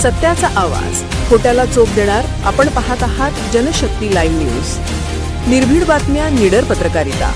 सत्याचा आवाज, खोट्याला चोप देणार. आपण पाहत आहात जनशक्ती लाईव्ह न्यूज. निर्भीड बातम्या, निडर पत्रकारिता.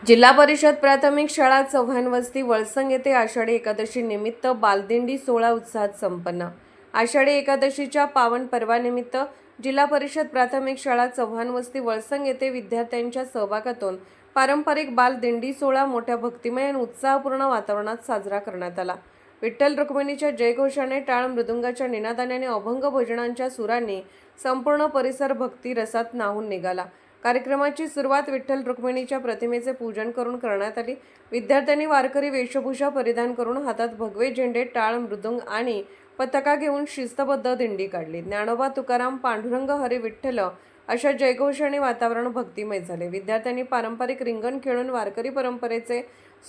जिल्हा परिषद प्राथमिक शाळा चव्हाण वस्ती वळसंग येथे आषाढी एकादशी निमित्त बालदिंडी सोहळा उत्साहात संपन्न. आषाढी एकादशीच्या पावन पर्वानिमित्त जिल्हा परिषद प्राथमिक शाळा चव्हाण वस्ती वळसंग येथे विद्यार्थ्यांच्या सहभागातून पारंपरिक बालदिंडी सोहळा मोठ्या भक्तिमय आणि उत्साहपूर्ण वातावरणात साजरा करण्यात आला. विठ्ठल रुक्मिणीच्या जयघोषाने, टाळ मृदुंगाच्या निनादाने आणि अभंग भजनांच्या सुरांनी संपूर्ण परिसर भक्ती रसात न्हाऊन निघाला. कार्यक्रमाची सुरुवात विठ्ठल रुक्मिणीच्या प्रतिमेचे पूजन करून करण्यात आली. विद्यार्थ्यांनी वारकरी वेशभूषा परिधान करून हातात भगवे झेंडे, टाळ मृदुंग आणि पताका घेऊन शिस्तबद्ध दिंडी काढली. ज्ञानोबा तुकाराम, पांडुरंग हरी विठ्ठल अशा जयघोषाने वातावरण भक्तिमय झाले. विद्यार्थ्यांनी पारंपरिक रिंगण खेळून वारकरी परंपरेचे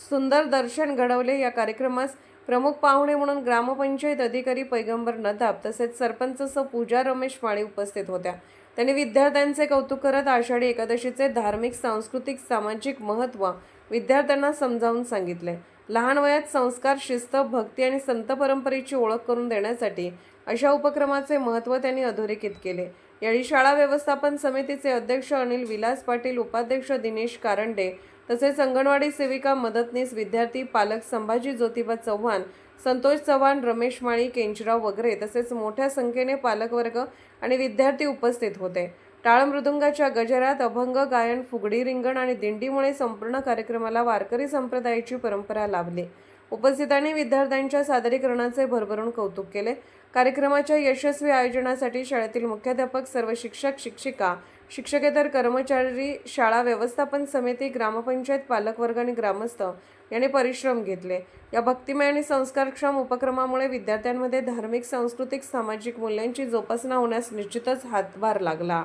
सुंदर दर्शन घडवले. या कार्यक्रमास प्रमुख पाहुणे म्हणून ग्रामपंचायत अधिकारी पैगंबर नदाब तसेच सरपंच पूजा रमेश माळी उपस्थित होत्या. त्यांनी विद्यार्थ्यांचे कौतुक करत आषाढी एकादशीचे धार्मिक, सांस्कृतिक, सामाजिक महत्त्व विद्यार्थ्यांना समजावून सांगितले. लहान वयात संस्कार, शिस्त, भक्ती आणि संत परंपरेची ओळख करून देण्यासाठी अशा उपक्रमाचे महत्त्व त्यांनी अधोरेखित केले. यावेळी शाळा व्यवस्थापन समितीचे अध्यक्ष अनिल विलास पाटील, उपाध्यक्ष दिनेश कारंडे तसेच अंगणवाडी सेविका, मदतनीस, विद्यार्थी, पालक, संभाजी ज्योतिबा चव्हाण, संतोष चव्हाण, रमेश माळी, केंचराव वगैरे तसेच मोठ्या संख्येने पालकवर्ग आणि विद्यार्थी उपस्थित होते. टाळ मृदुंगाच्या गजरात अभंग गायन, फुगडी, रिंगण आणि दिंडीमुळे संपूर्ण कार्यक्रमाला वारकरी संप्रदायाची परंपरा लाभली. उपस्थितांनी विद्यार्थ्यांच्या सादरीकरणाचे भरभरून कौतुक केले. कार्यक्रमाच्या यशस्वी आयोजनासाठी शाळेतील मुख्याध्यापक, सर्व शिक्षक, शिक्षिका, शिक्षकेतर कर्मचारी, शाळा व्यवस्थापन समिती, ग्रामपंचायत, पालकवर्ग आणि ग्रामस्थ यांनी परिश्रम घेतले. या भक्तिमय आणि संस्कारक्षम उपक्रमामुळे विद्यार्थ्यांमध्ये धार्मिक, सांस्कृतिक, सामाजिक मूल्यांची जोपासना होण्यास निश्चितच हातभार लागला.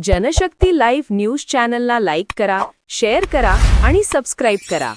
जनशक्ती लाईव्ह न्यूज चॅनलला लाईक करा, शेअर करा आणि सबस्क्राईब करा.